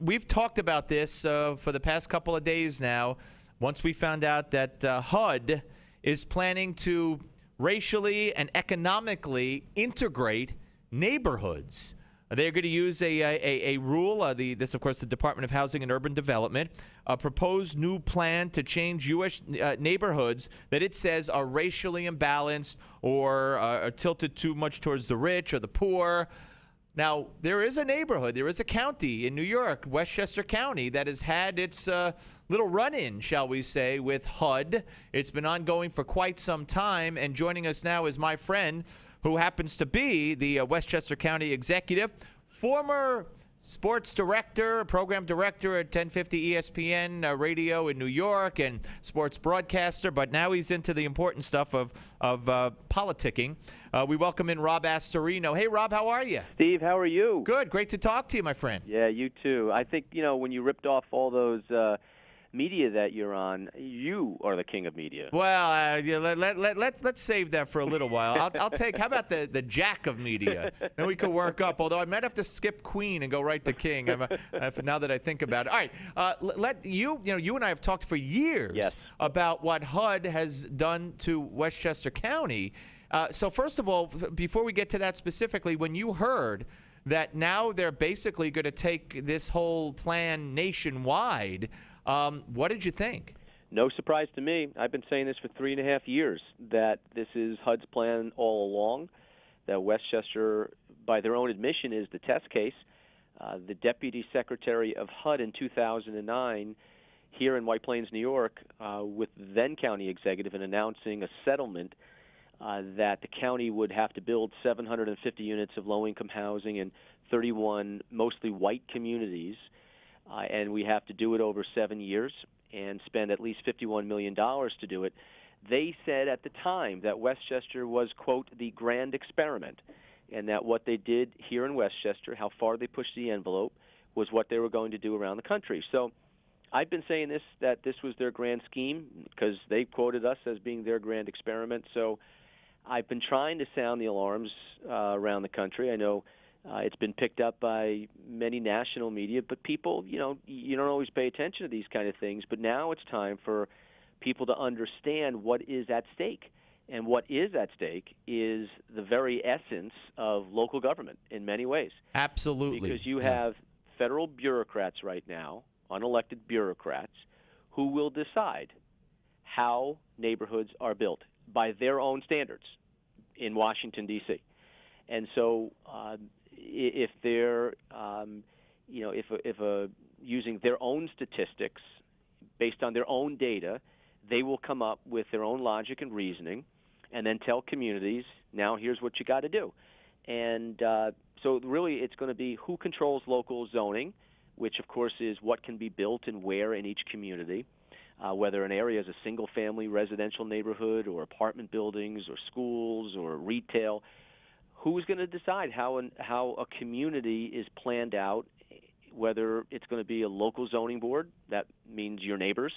we've talked about this for the past couple of days now. Once we found out that HUD is planning to racially and economically integrate neighborhoods. They're going to use a rule, this, of course, the Department of Housing and Urban Development, a proposed new plan to change U.S. Neighborhoods that it says are racially imbalanced or are tilted too much towards the rich or the poor. Now, there is a neighborhood, there is a county in New York, Westchester County, that has had its little run-in, shall we say, with HUD. It's been ongoing for quite some time, and joining us now is my friend, who happens to be the Westchester County Executive, former sports director, program director at 1050 ESPN radio in New York, and sports broadcaster, but now he's into the important stuff of politicking. We welcome in Rob Astorino. Hey, Rob, how are you? Steve, how are you? Good. Great to talk to you, my friend. Yeah, you too. I think, when you ripped off all those media that you're on, you are the king of media. Well, yeah, let's save that for a little while. I'll take, how about the jack of media? Then we could work up, although I might have to skip queen and go right to king now that I think about it. All right, you and I have talked for years about what HUD has done to Westchester County. So first of all, before we get to that specifically, when you heard that now they're basically going to take this whole plan nationwide, what did you think? No surprise to me. I've been saying this for 3.5 years, that this is HUD's plan all along, that Westchester, by their own admission, is the test case. The Deputy Secretary of HUD in 2009 here in White Plains, New York, with the then County Executive, and announcing a settlement that the county would have to build 750 units of low-income housing in 31 mostly white communities, and we have to do it over 7 years and spend at least $51 million to do it. They said at the time that Westchester was, quote, the grand experiment, and that what they did here in Westchester, how far they pushed the envelope, was what they were going to do around the country. So I've been saying this, that this was their grand scheme, because they quoted us as being their grand experiment. So I've been trying to sound the alarms around the country. I know it's been picked up by many national media, but people, you don't always pay attention to these kind of things. But now it's time for people to understand what is at stake. And what is at stake is the very essence of local government in many ways. Absolutely. Because you have federal bureaucrats right now, unelected bureaucrats, who will decide how neighborhoods are built by their own standards in Washington, D.C. And so if they're, using their own statistics based on their own data, they will come up with their own logic and reasoning and then tell communities, now here's what you got to do. And so really it's going to be who controls local zoning, which of course is what can be built and where in each community. Whether an area is a single-family residential neighborhood or apartment buildings or schools or retail, who's going to decide how a community is planned out, whether it's going to be a local zoning board, that means your neighbors,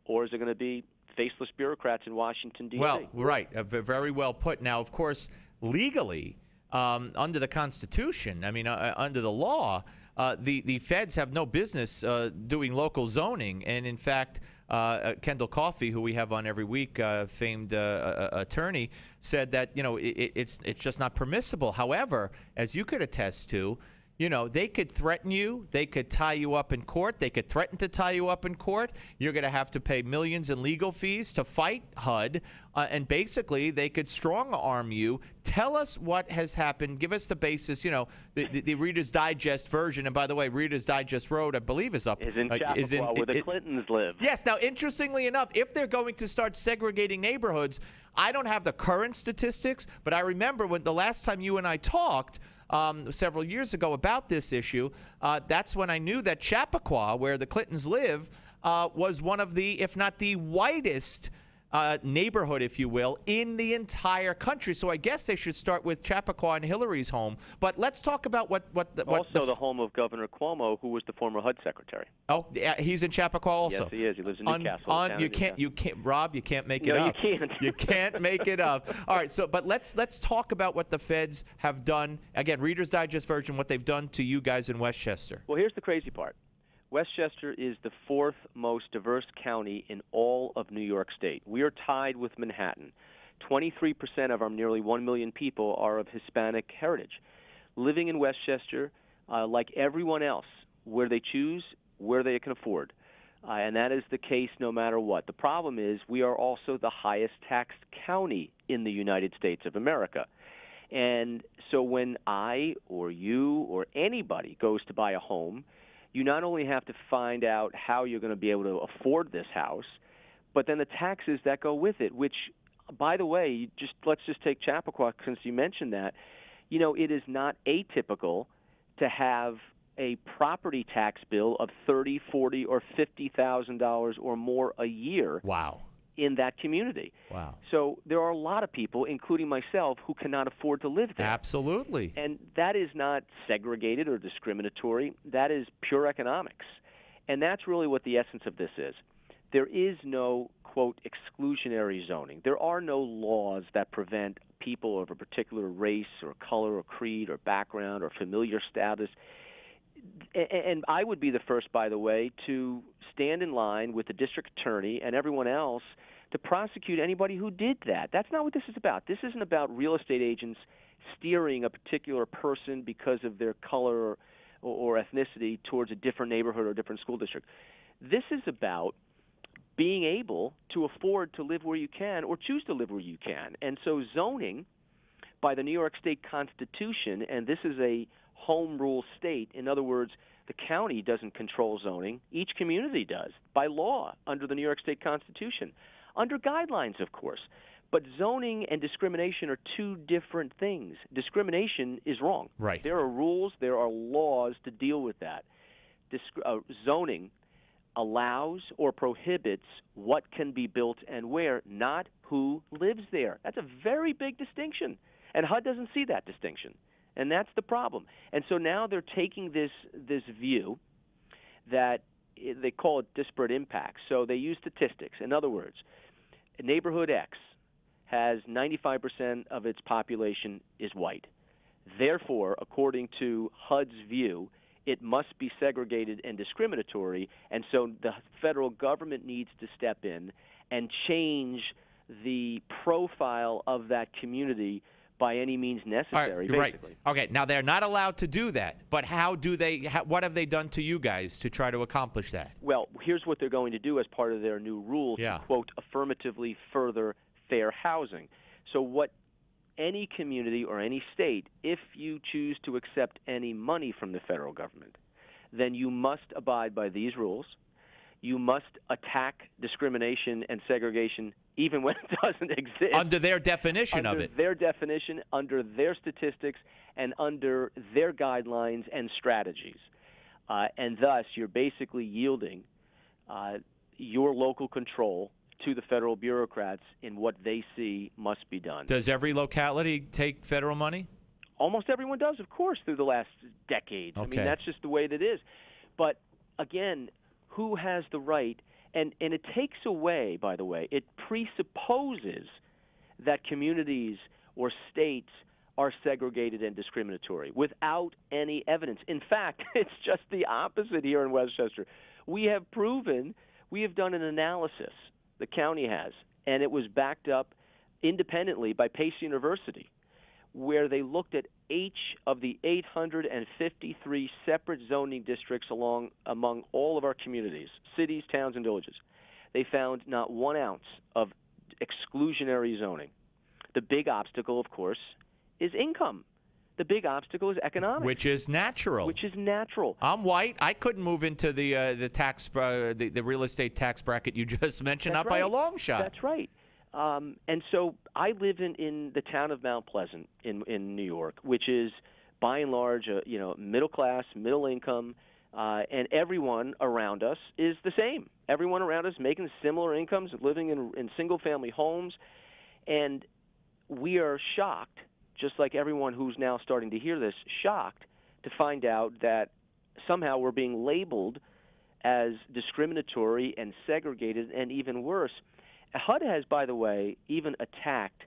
or is it going to be faceless bureaucrats in Washington, D.C.? Well, right. Very well put. Now, of course, legally, under the Constitution, under the law, the feds have no business doing local zoning. And, in fact, Kendall Coffey, who we have on every week, famed attorney, said that, it's just not permissible. However, as you could attest to, they could threaten you. They could tie you up in court. They could threaten to tie you up in court. You're going to have to pay millions in legal fees to fight HUD. And basically, they could strong-arm you. Tell us what has happened. Give us the basis, the Reader's Digest version. And by the way, Reader's Digest Road, I believe, is up. Is in Chappaqua, where the Clintons live. Yes. Now, interestingly enough, if they're going to start segregating neighborhoods, I don't have the current statistics, but I remember when the last time you and I talked several years ago about this issue, that's when I knew that Chappaqua, where the Clintons live, was one of the, if not the whitest neighborhood, if you will, in the entire country. So I guess they should start with Chappaqua and Hillary's home. But let's talk about what the home of Governor Cuomo, who was the former HUD secretary. Oh, yeah, he's in Chappaqua also. Yes, he is. He lives in Newcastle. You can't, Rob. You can't make it up. No, you can't. You can't make it up. All right. So, but let's talk about what the feds have done. Again, Reader's Digest version, what they've done to you guys in Westchester. Well, here's the crazy part. Westchester is the fourth most diverse county in all of New York State. We are tied with Manhattan. 23% of our nearly 1 million people are of Hispanic heritage. Living in Westchester, like everyone else, where they choose, where they can afford. And that is the case no matter what. The problem is we are also the highest taxed county in the United States of America. And so when I or you or anybody goes to buy a home, you not only have to find out how you're going to be able to afford this house, but then the taxes that go with it, which, by the way, let's just take Chappaqua since you mentioned that. You know, it is not atypical to have a property tax bill of $30,000, $40,000, or $50,000 or more a year. Wow. In that community. Wow. So there are a lot of people, including myself, who cannot afford to live there. Absolutely. And that is not segregated or discriminatory. That is pure economics. And that's really what the essence of this is. There is no, quote, exclusionary zoning. There are no laws that prevent people of a particular race or color or creed or background or familiar status. And I would be the first, by the way, to stand in line with the district attorney and everyone else to prosecute anybody who did that. That's not what this is about. This isn't about real estate agents steering a particular person because of their color or ethnicity towards a different neighborhood or a different school district. This is about being able to afford to live where you can or choose to live where you can. And so zoning by the New York State Constitution, and this is a home rule state. In other words, the county doesn't control zoning. Each community does, by law, under the New York State Constitution, under guidelines, of course. But zoning and discrimination are two different things. Discrimination is wrong. Right. There are rules, there are laws to deal with that. Zoning allows or prohibits what can be built and where, not who lives there. That's a very big distinction, and HUD doesn't see that distinction. And that's the problem. And so now they're taking this view that they call it disparate impact. So they use statistics. In other words, neighborhood X has 95% of its population is white. Therefore, according to HUD's view, it must be segregated and discriminatory. And so the federal government needs to step in and change the profile of that community by any means necessary, basically. Right. Okay, now they're not allowed to do that, but what have they done to you guys to try to accomplish that? Well, here's what they're going to do as part of their new rules to, quote, affirmatively further fair housing. So what any community or any state, if you choose to accept any money from the federal government, then you must abide by these rules. You must attack discrimination and segregation even when it doesn't exist. Under their definition of it. Under their definition, under their statistics, and under their guidelines and strategies. And thus, you're basically yielding your local control to the federal bureaucrats in what they see must be done. Does every locality take federal money? Almost everyone does, of course, through the last decade. Okay. I mean, that's just the way that it is. But, again, who has the right? And it takes away, by the way, it presupposes that communities or states are segregated and discriminatory without any evidence. In fact, it's just the opposite here in Westchester. We have done an analysis, the county has, and it was backed up independently by Pace University, where they looked at each of the 853 separate zoning districts among all of our communities, cities, towns, and villages. They found not 1 ounce of exclusionary zoning. The big obstacle, of course, is income. The big obstacle is economics. Which is natural. I'm white. I couldn't move into the real estate tax bracket you just mentioned, That's not right. by a long shot. That's right. And so I live in the town of Mount Pleasant in New York, which is by and large, middle class, middle income, and everyone around us is the same. Everyone around us making similar incomes, living in single-family homes, and we are shocked, just like everyone who's now starting to hear this, shocked to find out that somehow we're being labeled as discriminatory and segregated, and even worse. HUD has, by the way, even attacked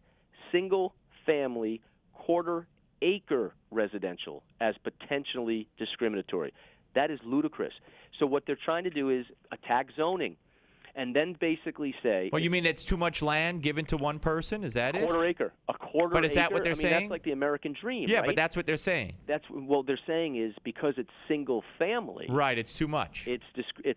single-family, quarter-acre residential as potentially discriminatory. That is ludicrous. So what they're trying to do is attack zoning and then basically say... Well, you mean it's too much land given to one person? Is that it? A quarter acre. But is that what they're saying? That's like the American dream, yeah, right? but that's what they're saying. Well, they're saying is because it's single family. Right, it's too much. It's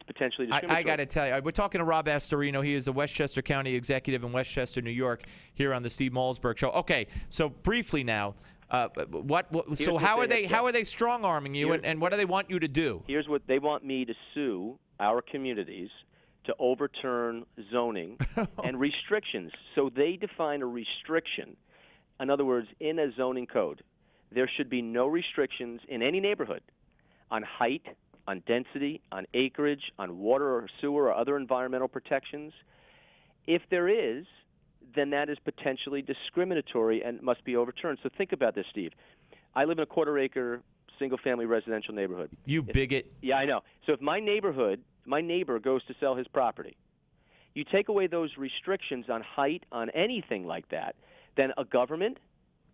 potentially discriminatory. I got to tell you, we're talking to Rob Astorino. He is the Westchester County Executive in Westchester, New York, here on the Steve Malzberg Show. Okay, so briefly now, so how are they strong arming you, and what do they want you to do? Here's what they want me to sue our communities to overturn zoning and restrictions. So they define a restriction. In other words, in a zoning code, there should be no restrictions in any neighborhood on height, on density, on acreage, on water or sewer or other environmental protections. If there is, then that is potentially discriminatory and must be overturned. So think about this, Steve. I live in a quarter-acre single-family residential neighborhood. You bigot. Yeah, I know. So if my neighbor goes to sell his property, you take away those restrictions on height, on anything like that, then a government,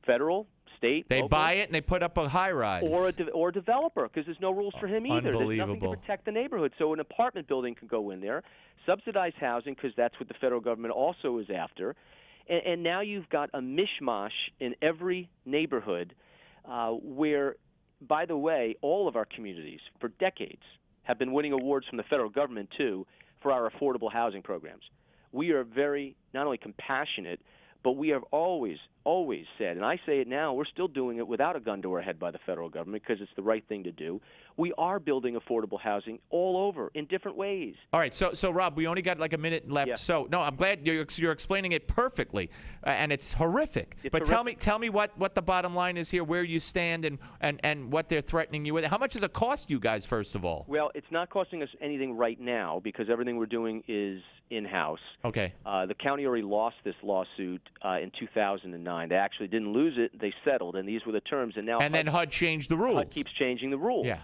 federal, state, they local, buy it and they put up a high-rise. Or a developer, because there's no rules for him either. Unbelievable. There's nothing to protect the neighborhood. So an apartment building can go in there, subsidized housing, because that's what the federal government also is after. And now you've got a mishmash in every neighborhood where, by the way, all of our communities for decades have been winning awards from the federal government, too, for our affordable housing programs. We are very, not only compassionate, but we have always said, and I say it now, we're still doing it without a gun to our head by the federal government because it's the right thing to do. We are building affordable housing all over in different ways. All right, so Rob, we only got like a minute left. Yeah. So no, I'm glad you're explaining it perfectly, and it's horrific. But horrific. tell me what the bottom line is here, where you stand, and what they're threatening you with. How much does it cost you guys, first of all? Well, it's not costing us anything right now because everything we're doing is in-house. Okay. The county already lost this lawsuit in 2009. They actually didn't lose it; they settled, and these were the terms. And now then HUD changed the rules. HUD keeps changing the rules. Yeah.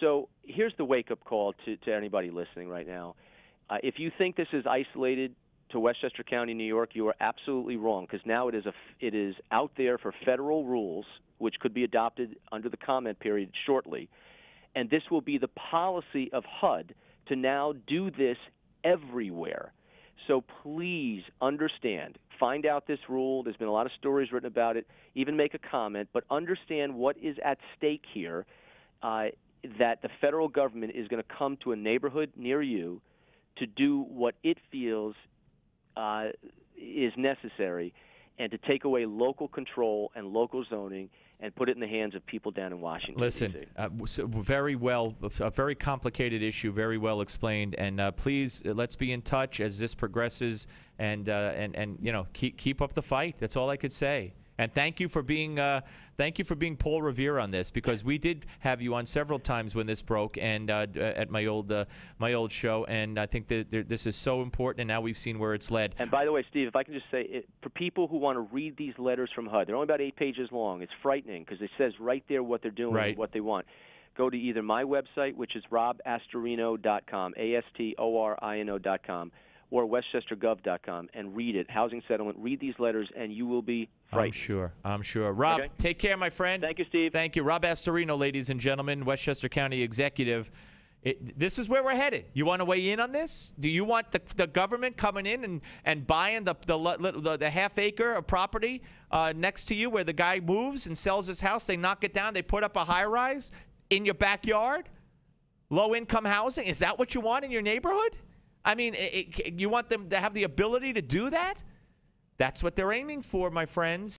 So here's the wake-up call to anybody listening right now. If you think this is isolated to Westchester County, New York, you are absolutely wrong because now it is out there for federal rules, which could be adopted under the comment period shortly. And this will be the policy of HUD to now do this everywhere. So please understand, find out this rule. There's been a lot of stories written about it. Even make a comment, but understand what is at stake here, that the federal government is going to come to a neighborhood near you to do what it feels is necessary and to take away local control and local zoning and put it in the hands of people down in Washington. Listen, very well, a very complicated issue, very well explained, and please let's be in touch as this progresses, and you know, keep up the fight. That's all I could say. And thank you for being Paul Revere on this, because we did have you on several times when this broke, and at my old show, and I think that this is so important, and now we've seen where it's led. And by the way, Steve, if I can just say, for people who want to read these letters from HUD, they're only about 8 pages long. It's frightening because it says right there what they're doing and what they want. Go to either my website, which is robastorino.com, ASTORINO.com, or westchestergov.com, and read it. Housing settlement. Read these letters, and you will be frightened. I'm sure. Rob, okay. Take care, my friend. Thank you, Steve. Thank you. Rob Astorino, ladies and gentlemen, Westchester County Executive. This is where we're headed. You want to weigh in on this? Do you want the government coming in and buying the half-acre of property next to you where the guy moves and sells his house? They knock it down. They put up a high-rise in your backyard? Low-income housing? Is that what you want in your neighborhood? I mean, you want them to have the ability to do that? That's what they're aiming for, my friends.